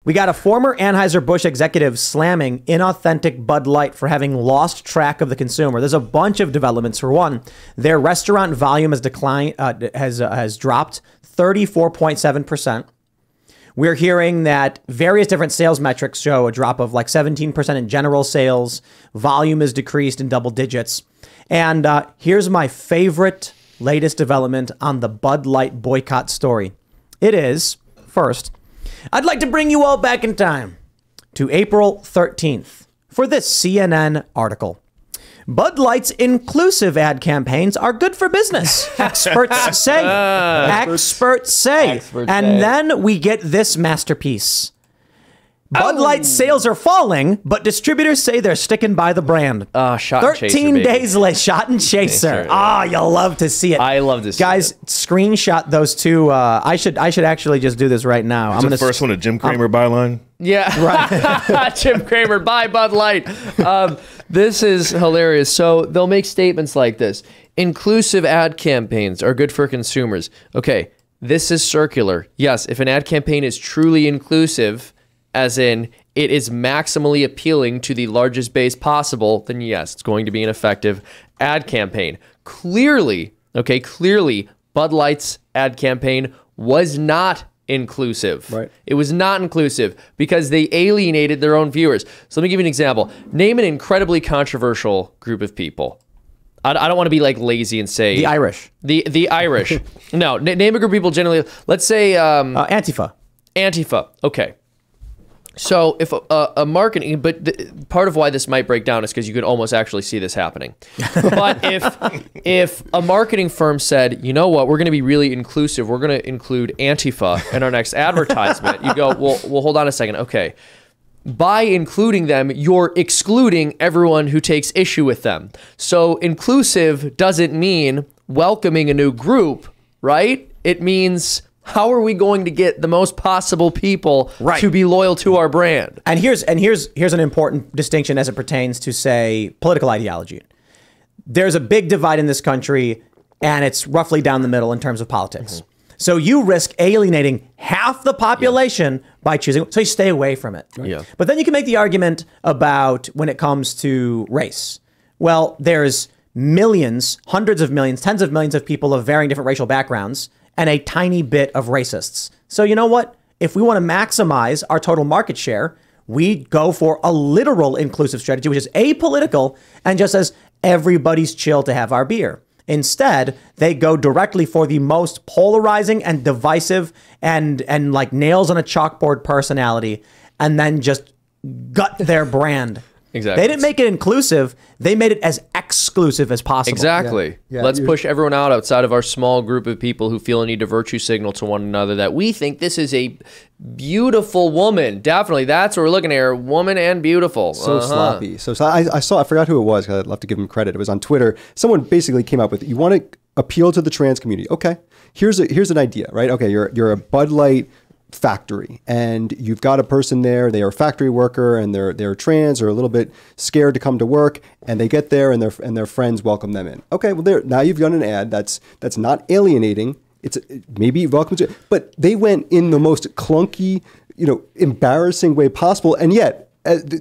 We got a former Anheuser-Busch executive slamming inauthentic Bud Light for having lost track of the consumer. There's a bunch of developments. For one, their restaurant volume has dropped 34.7%. We're hearing that various different sales metrics show a drop of like 17% in general sales. Volume is decreased in double digits. And here's my favorite latest development on the Bud Light boycott story. It is, first, I'd like to bring you all back in time to April 13th for this CNN article. Bud Light's inclusive ad campaigns are good for business, experts say. Experts say. And then we get this masterpiece. Bud Light sales are falling, but distributors say they're sticking by the brand. Shot and Chaser, 13 days late, Shot and Chaser. You'll love to see it. I love to see Guys, screenshot those two. I should actually just do this right now. I'm the first one, a Jim Cramer byline. Yeah, right. Jim Cramer, buy Bud Light. This is hilarious. So they'll make statements like this. Inclusive ad campaigns are good for consumers. Okay, this is circular. Yes, if an ad campaign is truly inclusive, as in it is maximally appealing to the largest base possible, then yes, it's going to be an effective ad campaign. Clearly, Bud Light's ad campaign was not inclusive. Right. It was not inclusive because they alienated their own viewers. So let me give you an example. Name an incredibly controversial group of people. I don't want to be like lazy and say... The Irish. The Irish. No, name a group of people generally. Let's say... Antifa. Antifa. Okay. So if a marketing, but part of why this might break down is because you could almost actually see this happening. But if a marketing firm said, you know what, we're going to be really inclusive, we're going to include Antifa in our next advertisement, you go, well, hold on a second. Okay. By including them, you're excluding everyone who takes issue with them. So inclusive doesn't mean welcoming a new group, right? It means... how are we going to get the most possible people to be loyal to our brand? And here's an important distinction as it pertains to, say, political ideology. There's a big divide in this country, and it's roughly down the middle in terms of politics. So you risk alienating half the population by choosing, so you stay away from it. But then you can make the argument about when it comes to race. Well, there's millions, hundreds of millions, tens of millions of people of varying different racial backgrounds, and a tiny bit of racists. So you know what? If we want to maximize our total market share, we go for a literal inclusive strategy, which is apolitical and just says everybody's chill to have our beer. Instead, they go directly for the most polarizing and divisive and like nails on a chalkboard personality, and then just gut their brand. Exactly. They didn't make it inclusive. They made it as exclusive as possible. Exactly. Let's push everyone out outside of our small group of people who feel a need to virtue signal to one another that we think this is a beautiful woman. Definitely. That's what we're looking at here. Woman and beautiful. So sloppy. So I forgot who it was because I'd love to give him credit. It was on Twitter. Someone basically came up with, you want to appeal to the trans community. Okay. Here's an idea, right? Okay. You're a Bud Light factory and you've got a person there, they are a factory worker and they're trans or a little bit scared to come to work, and they get there and their friends welcome them in. Okay, well now you've done an ad that's not alienating. It's maybe welcome to, but they went in the most clunky, embarrassing way possible, and yet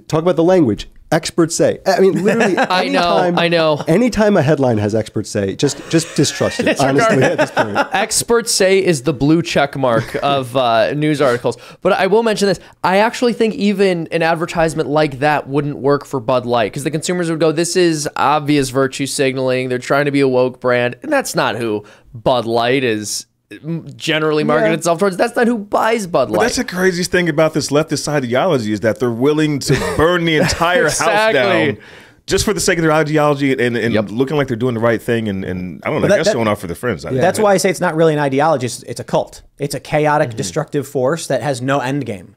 talk about the language. Experts say. I mean, literally, I know. Anytime a headline has experts say, just distrust it. Honestly, at this point, experts say is the blue check mark of news articles. But I will mention this: I actually think even an advertisement like that wouldn't work for Bud Light, because the consumers would go, "This is obvious virtue signaling. They're trying to be a woke brand," and that's not who Bud Light is generally marketing itself towards. That's not who buys Bud Light. But that's the craziest thing about this leftist ideology, is that they're willing to burn the entire house down just for the sake of their ideology and looking like they're doing the right thing, and I don't know, I guess showing off for their friends. That's why I say it's not really an ideology, it's a cult. It's a chaotic, destructive force that has no end game.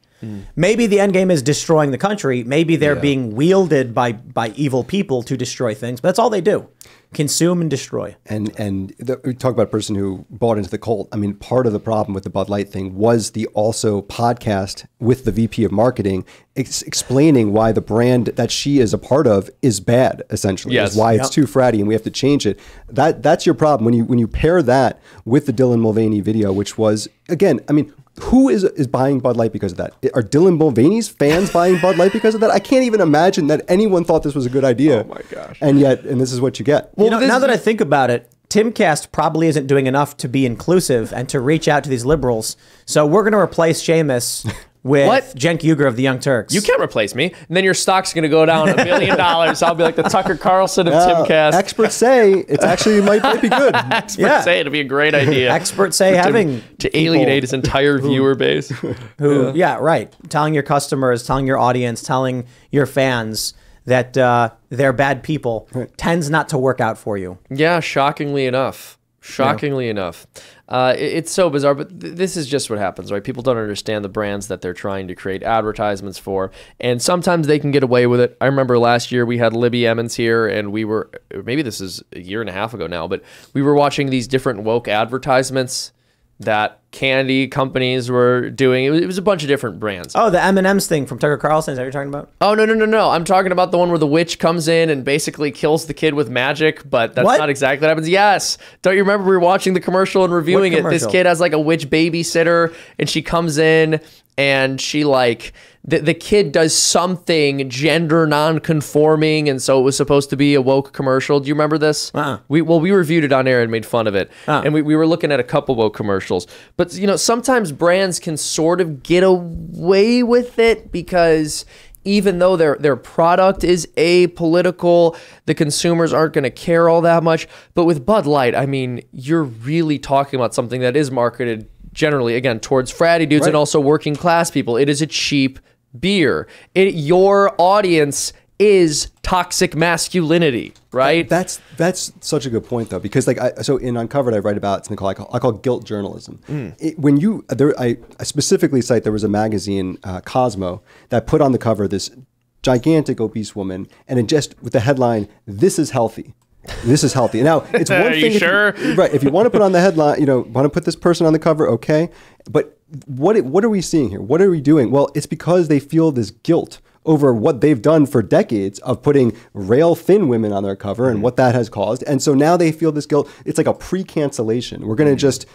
Maybe the end game is destroying the country. Maybe they're being wielded by evil people to destroy things, but that's all they do. Consume and destroy. And we talk about a person who bought into the cult. I mean, part of the problem with the Bud Light thing was the also podcast with the VP of marketing explaining why the brand that she is a part of is bad, essentially. Is why it's too fratty and we have to change it. That's your problem when you pair that with the Dylan Mulvaney video, which was, again, I mean, who is buying Bud Light because of that? Are Dylan Mulvaney's fans buying Bud Light because of that? I can't even imagine that anyone thought this was a good idea. Oh my gosh. And this is what you get. Well, now that I think about it, Timcast probably isn't doing enough to be inclusive and to reach out to these liberals. So we're going to replace Seamus with Cenk Uygur of the Young Turks. You can't replace me. And then your stock's going to go down $1 billion. I'll be like the Tucker Carlson of Timcast. Experts say it's actually might be good. Experts say it'd be a great idea. Experts say having to alienate his entire viewer base. Right. Telling your customers, telling your audience, telling your fans that they're bad people tends not to work out for you. Yeah, shockingly enough. It's so bizarre, but this is just what happens, right? People don't understand the brands that they're trying to create advertisements for, and sometimes they can get away with it. I remember last year we had Libby Emmons here, and we were, maybe this is a year and a half ago now, but we were watching these different woke advertisements that candy companies were doing. It was a bunch of different brands. Oh, the M&M's thing from Tucker Carlson. Is that what you're talking about? Oh, no. I'm talking about the one where the witch comes in and basically kills the kid with magic, but that's not exactly what happens. Yes. Don't you remember we were watching the commercial and reviewing it? This kid has like a witch babysitter, and she comes in and she like... The kid does something gender non-conforming, and so it was supposed to be a woke commercial. Do you remember this? We reviewed it on air and made fun of it, and we were looking at a couple woke commercials. But sometimes brands can sort of get away with it because even though their product is apolitical, the consumers aren't going to care all that much. But with Bud Light, I mean, you're really talking about something that is marketed generally, again, towards fratty dudes and also working class people. It is a cheap beer. Your audience is toxic masculinity, right? That's such a good point, though, because so in Uncovered, I write about something I call guilt journalism. I specifically cite there was a magazine, Cosmo, that put on the cover this gigantic obese woman, and it just with the headline, "This is healthy." This is healthy. Now, it's one thing. If you want to put on the headline, want to put this person on the cover, okay. But what are we seeing here? What are we doing? Well, it's because they feel this guilt over what they've done for decades of putting rail thin women on their cover and what that has caused. And so now they feel this guilt. It's like a pre-cancellation. We're gonna just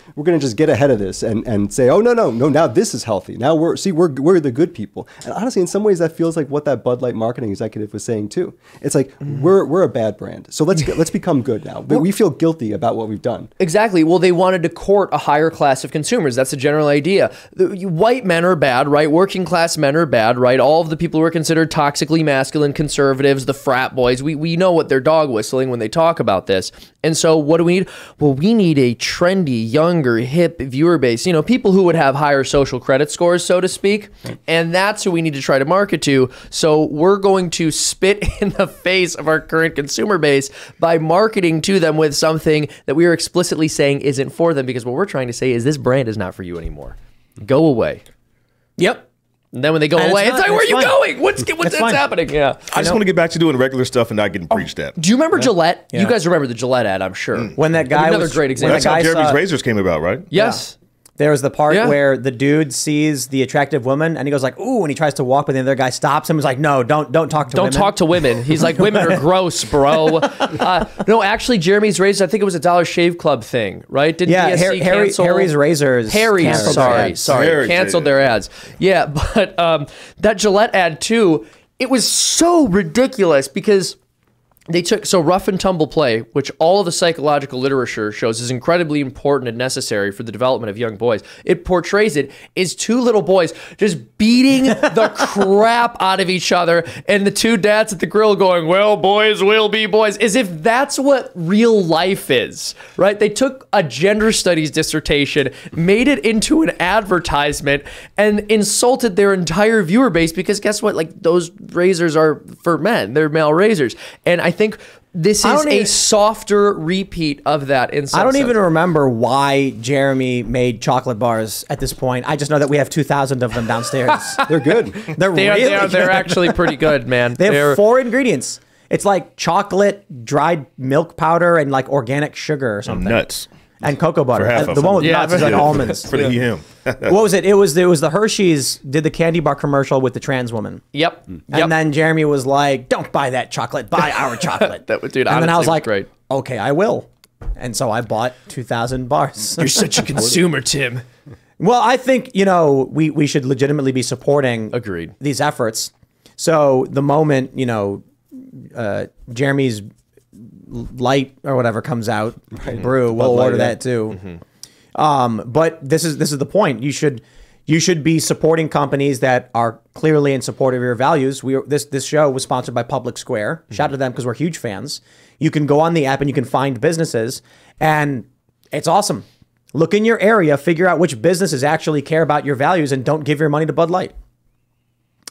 get ahead of this and say, oh no, now this is healthy. Now we're the good people. And honestly, in some ways that feels like what that Bud Light marketing executive was saying too. It's like we're a bad brand. So let's become good now. But we feel guilty about what we've done. Exactly. Well, they wanted to court a higher class of consumers. That's the general idea. White men are bad, right? Working class men are bad, right? All of the people who are considered toxically masculine conservatives, the frat boys, we know what they're dog whistling when they talk about this. And so what do we need? Well, we need a trendy, younger, hip viewer base, people who would have higher social credit scores, so to speak. And that's who we need to try to market to. So we're going to spit in the face of our current consumer base by marketing to them with something that we are explicitly saying isn't for them, because what we're trying to say is this brand is not for you anymore. Go away. Yep. And then when they go away, it's like, where are you going? What's happening? Yeah. I just want to get back to doing regular stuff and not getting preached at. Do you remember Gillette? Yeah. You guys remember the Gillette ad, I'm sure. When that guy another great example. That's how Jeremy's razors came about, right? Yes. Yeah. There was the part where the dude sees the attractive woman and he goes like, ooh, and he tries to walk, but the other guy stops him and is like, no, don't talk to women. Don't talk to women. He's like, women are gross, bro. No, actually, Jeremy's razors, I think it was a Dollar Shave Club thing, right? Didn't DSC cancel? Harry's razors. Sorry. Canceled their ads. Yeah, but that Gillette ad too, it was so ridiculous because they took, rough and tumble play, which all of the psychological literature shows is incredibly important and necessary for the development of young boys. It portrays it as two little boys just beating the crap out of each other, and the two dads at the grill going, well, boys will be boys, as if that's what real life is, right? They took a gender studies dissertation, made it into an advertisement, and insulted their entire viewer base because guess what? Like, those razors are for men. They're male razors. And I think this is a softer repeat of that in some I don't sense. even remember why Jeremy made chocolate bars at this point. I just know that we have 2,000 of them downstairs. They're good. They're actually pretty good, man. They have 4 ingredients. It's like chocolate, dried milk powder, and like organic sugar or something. Nuts. And cocoa butter. And the one with nuts is like almonds. For the him. What was it? It was the Hershey's did the candy bar commercial with the trans woman. Yep. And then Jeremy was like, "Don't buy that chocolate. Buy our chocolate." Dude, and then I was like, great. "Okay, I will." And so I bought 2,000 bars. You're such a consumer, Tim. Well, I think, you know, we should legitimately be supporting Agreed. these efforts. So the moment, you know, Jeremy's light or whatever comes out, brew, we'll order that too. But this is the point. You should be supporting companies that are clearly in support of your values. This show was sponsored by Public Square. Shout out to them because we're huge fans. You can go on the app and you can find businesses, and it's awesome. Look in your area, figure out which businesses actually care about your values, and don't give your money to Bud Light.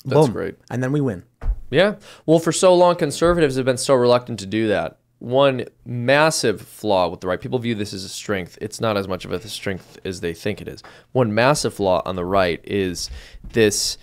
That's Boom. great. And then we win. Yeah. Well, for so long, conservatives have been so reluctant to do that. One massive flaw with the right, people view this as a strength. It's not as much of a strength as they think it is. One massive flaw on the right is this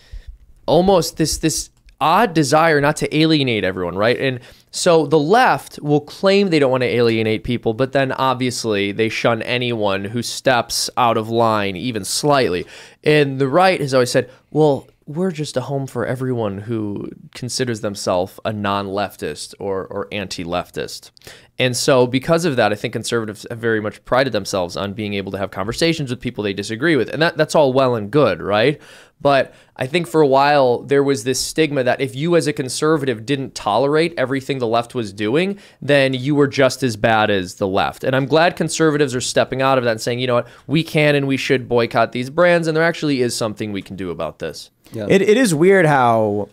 odd desire not to alienate everyone, right? And so the left will claim they don't want to alienate people, but then obviously they shun anyone who steps out of line even slightly. And the right has always said, well, we're just a home for everyone who considers themselves a non-leftist or anti-leftist. And so because of that, I think conservatives have very much prided themselves on being able to have conversations with people they disagree with. And that's all well and good, right? But I think for a while, there was this stigma that if you as a conservative didn't tolerate everything the left was doing, then you were just as bad as the left. And I'm glad conservatives are stepping out of that and saying, you know what, we can and we should boycott these brands, and there actually is something we can do about this. Yeah. It is weird how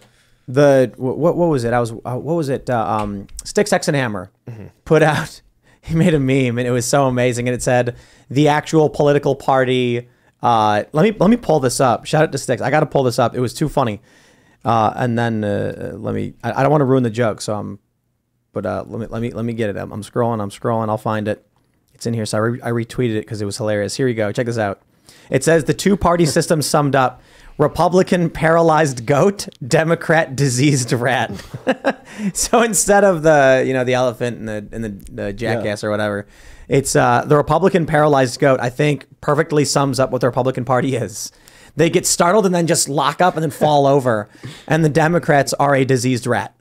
what was it? Sticks, X, and Hammer put out, he made a meme, and it was so amazing, and it said, the actual political party... let me pull this up. Shout out to Sticks. I got to pull this up. It was too funny. And then I don't want to ruin the joke, so let me get it. I'm scrolling. I'll find it. It's in here. So I retweeted it because it was hilarious. Here you go. Check this out. It says the two-party system summed up: Republican paralyzed goat, Democrat diseased rat. So instead of the elephant and the jackass or whatever, it's the Republican paralyzed goat, I think perfectly sums up what the Republican Party is. They get startled and then just lock up and then fall over. And the Democrats are a diseased rat.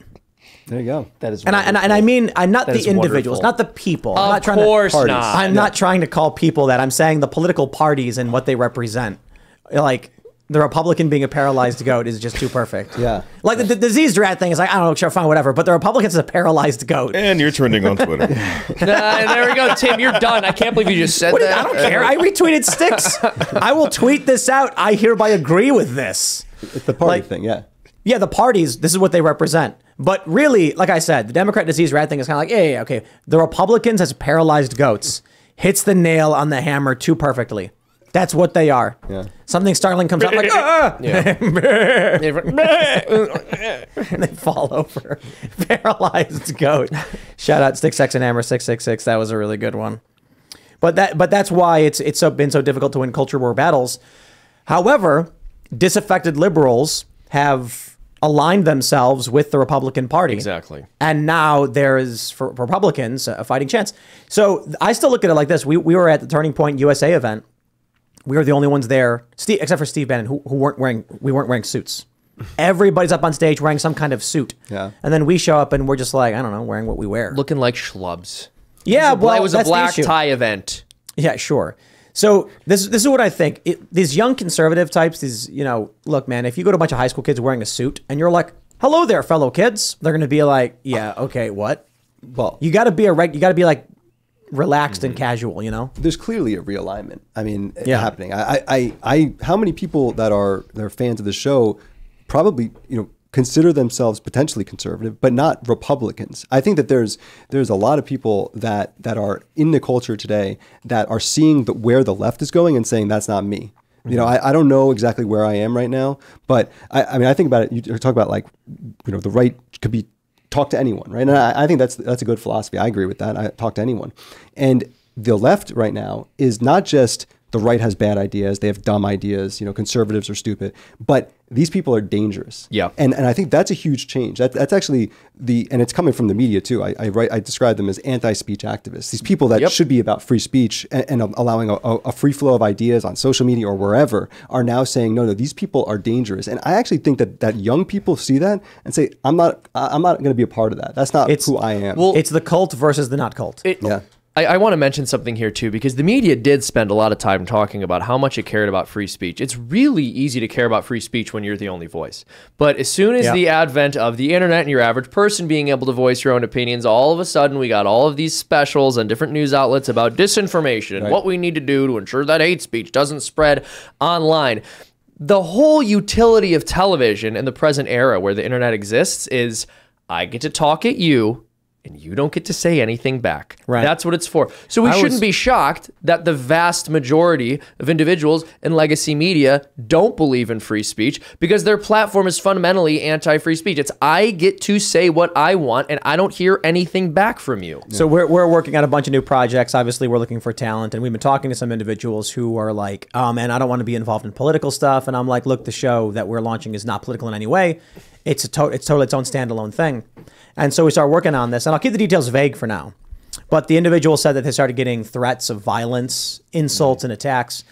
There you go. That is and I mean, I'm not the individuals, not the people. Of course not. I'm not trying to call people that. I'm saying the political parties and what they represent. Like, the Republican being a paralyzed goat is just too perfect. Yeah. Like the diseased rat thing is like, I don't know, sure, fine, whatever. But the Republican's a paralyzed goat. And you're trending on Twitter. There we go, Tim. You're done. I can't believe you just said that. I don't care. I retweeted Sticks. I will tweet this out. I hereby agree with this. It's the party thing, yeah. Yeah, the parties, this is what they represent. But really, like I said, the Democrat diseased rat thing is kind of like, yeah, okay. The Republicans as paralyzed goats hits the nail on the hammer too perfectly. That's what they are. Yeah. Something startling comes out like, and they fall over. Paralyzed goat. Shout out Sticks, X, and Hammer 666. That was a really good one. But that's why it's been so difficult to win culture war battles. However, disaffected liberals have aligned themselves with the Republican Party. Exactly. And now there is, for Republicans, a fighting chance. So I still look at it like this. We were at the Turning Point USA event. We were the only ones there, except for Steve Bannon, who weren't wearing suits. Everybody's up on stage wearing some kind of suit. Yeah. And then we show up and we're just like, I don't know, wearing what we wear. Looking like schlubs. Yeah, it was a black tie event. Yeah, sure. So this is what I think. These young conservative types, look, man, if you go to a bunch of high school kids wearing a suit and you're like, hello there, fellow kids, they're going to be like, yeah, okay, what? Well, you got to be like relaxed and casual, There's clearly a realignment. I mean, happening. I how many people they're fans of the show probably, consider themselves potentially conservative, but not Republicans. I think that there's a lot of people that are in the culture today that are seeing where the left is going and saying, that's not me. I don't know exactly where I am right now, but I mean, I think about it. You talk about like, the right could be talk to anyone, right? And I think that's a good philosophy. I agree with that. I talk to anyone. And the left right now is not just the right has bad ideas, they have dumb ideas, conservatives are stupid, but these people are dangerous. Yeah. And I think that's a huge change. That's actually and it's coming from the media too. I describe them as anti-speech activists. These people that should be about free speech and allowing a free flow of ideas on social media or wherever are now saying, no, these people are dangerous. And I actually think that young people see that and say, I'm not going to be a part of that. That's not who I am. Well, it's the cult versus the not cult. I want to mention something here too, because the media did spend a lot of time talking about how much it cared about free speech. It's really easy to care about free speech when you're the only voice. But as soon as the advent of the internet and your average person being able to voice your own opinions, all of a sudden we got all of these specials on different news outlets about disinformation and what we need to do to ensure that hate speech doesn't spread online. The whole utility of television in the present era where the internet exists is I get to talk at you, and you don't get to say anything back. Right. That's what it's for. So we shouldn't be shocked that the vast majority of individuals in legacy media don't believe in free speech because their platform is fundamentally anti-free speech. It's I get to say what I want and I don't hear anything back from you. So we're working on a bunch of new projects. Obviously, we're looking for talent, and we've been talking to some individuals who are like, oh man, I don't want to be involved in political stuff. And I'm like, look, the show that we're launching is not political in any way. It's totally its own standalone thing. And so we started working on this, and I'll keep the details vague for now. But the individual said that they started getting threats of violence, insults, and attacks.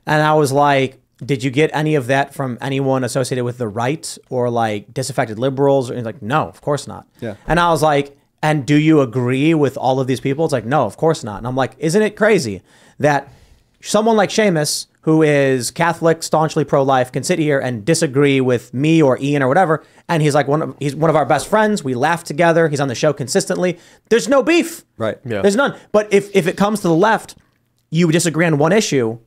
And I was like, did you get any of that from anyone associated with the right or like disaffected liberals? And he's like, no, of course not. Yeah. And I was like, and do you agree with all of these people? It's like, no, of course not. And I'm like, isn't it crazy that someone like Seamus, who is Catholic, staunchly pro-life, can sit here and disagree with me or Ian or whatever, and he's like he's one of our best friends. We laugh together. He's on the show consistently. There's no beef. Right. Yeah. There's none. But if it comes to the left, you disagree on one issue,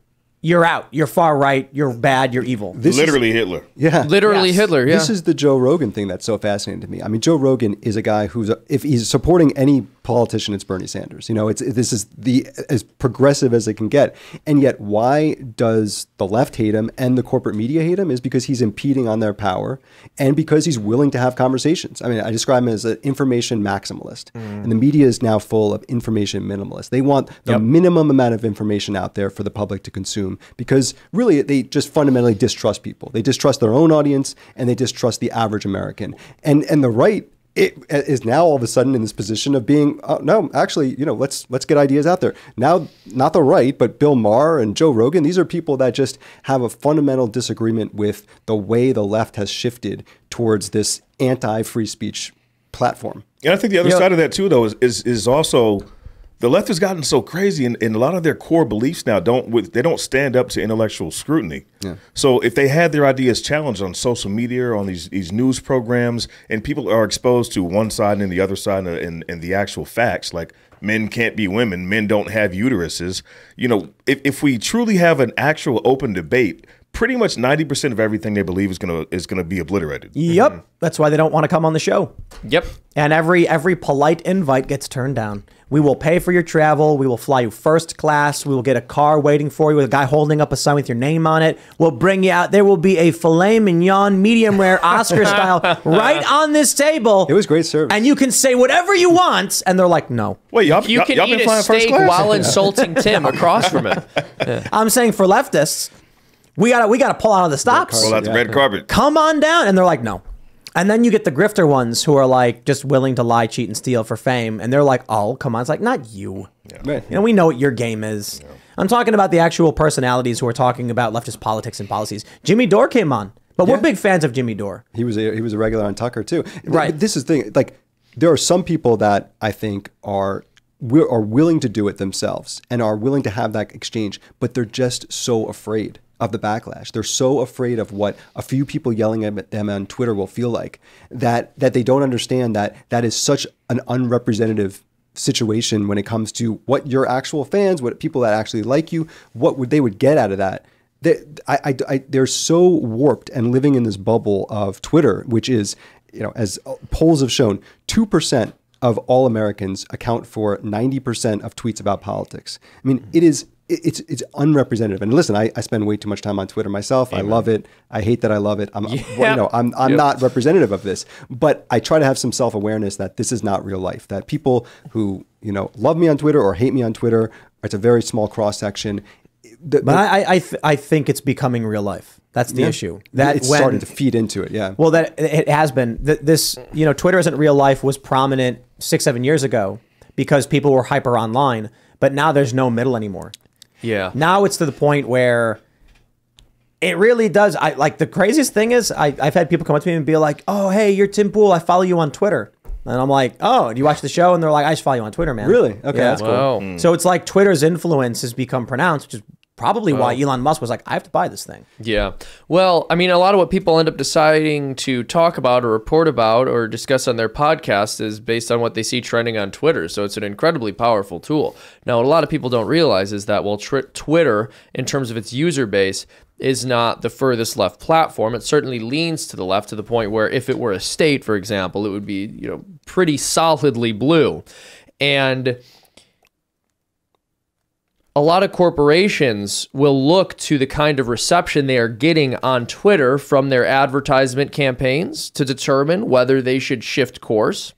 you're out. You're far right. You're bad. You're evil. Literally Hitler. Yeah. Literally Hitler. Yeah. This is the Joe Rogan thing that's so fascinating to me. I mean, Joe Rogan is a guy who's, if he's supporting any politician, it's Bernie Sanders. You know, this is as progressive as it can get. And yet, why does the left hate him and the corporate media hate him? Is because he's impeding on their power and because he's willing to have conversations. I mean, I describe him as an information maximalist. And the media is now full of information minimalists. They want the minimum amount of information out there for the public to consume because really they just fundamentally distrust people. They distrust their own audience and they distrust the average American. And the right, it is now all of a sudden in this position of being, no, actually, you know, let's get ideas out there. Now, not the right, but Bill Maher and Joe Rogan, these are people that just have a fundamental disagreement with the way the left has shifted towards this anti-free speech platform. And I think the other side of that too, though, is also the left has gotten so crazy, and a lot of their core beliefs now don't stand up to intellectual scrutiny. Yeah. So if they had their ideas challenged on social media or on these news programs, and people are exposed to one side and the other side and the actual facts, like men can't be women, men don't have uteruses. You know, if we truly have an actual open debate, pretty much 90% of everything they believe is gonna be obliterated. Yep. That's why they don't want to come on the show. Yep. And every polite invite gets turned down. We will pay for your travel. We will fly you first class. We will get a car waiting for you with a guy holding up a sign with your name on it. We'll bring you out. There will be a filet mignon, medium rare, Oscar style, right on this table. It was great service. And you can say whatever you want. And they're like, no. Wait, you can eat a steak while insulting Tim across from it. Yeah. I'm saying for leftists, we gotta pull out of the stops. Pull out the red carpet. Come on down. And they're like, no. And then you get the grifter ones who are like just willing to lie, cheat, and steal for fame. And they're like, oh, come on. It's like, not you. Yeah. Right. You know, we know what your game is. Yeah. I'm talking about the actual personalities who are talking about leftist politics and policies. Jimmy Dore came on. But we're big fans of Jimmy Dore. He was a regular on Tucker, too. Right. This is the thing. Like, there are some people that I think are willing to do it themselves and are willing to have that exchange, but they're just so afraid of the backlash. They're so afraid of what a few people yelling at them on Twitter will feel like that they don't understand that is such an unrepresentative situation when it comes to what your actual fans, what people that actually like you, they would get out of that. They're so warped and living in this bubble of Twitter, which is, you know, as polls have shown, 2% of all Americans account for 90% of tweets about politics. I mean, it's unrepresentative. And listen, I spend way too much time on Twitter myself. Amen. I love it. I hate that I love it. I'm not representative of this, but I try to have some self-awareness that this is not real life, that people who, you know, love me on Twitter or hate me on Twitter, it's a very small cross-section. But I think it's becoming real life. That's the issue. That it's starting to feed into it. Yeah. Well, that it has been. This, you know, Twitter isn't real life was prominent 6-7 years ago because people were hyper online, but now there's no middle anymore. Yeah. Now it's to the point where it really does. Like the craziest thing is I've had people come up to me and be like, "Oh, hey, you're Tim Pool. I follow you on Twitter." And I'm like, oh, do you watch the show? And they're like, I just follow you on Twitter, man. Really? Okay, Yeah. that's cool. Wow. So it's like Twitter's influence has become pronounced, which is probably why Elon Musk was like, I have to buy this thing. Yeah. Well, I mean, a lot of what people end up deciding to talk about or report about or discuss on their podcast is based on what they see trending on Twitter. So it's an incredibly powerful tool. Now, what a lot of people don't realize is that while Twitter, in terms of its user base, is not the furthest left platform, it certainly leans to the left to the point where if it were a state, for example, it would be, pretty solidly blue. And a lot of corporations will look to the kind of reception they are getting on Twitter from their advertisement campaigns to determine whether they should shift course.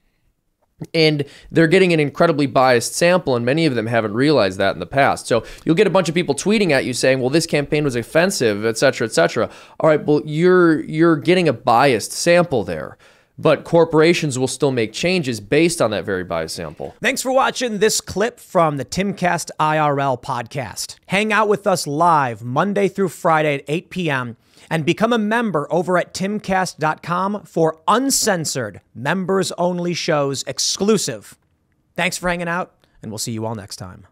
And they're getting an incredibly biased sample, and many of them haven't realized that in the past. So you'll get a bunch of people tweeting at you saying, well, this campaign was offensive, et cetera, et cetera. All right, well, you're getting a biased sample there. But corporations will still make changes based on that very biased sample. Thanks for watching this clip from the Timcast IRL podcast. Hang out with us live Monday through Friday at 8 p.m. and become a member over at timcast.com for uncensored, members-only shows exclusive. Thanks for hanging out, and we'll see you all next time.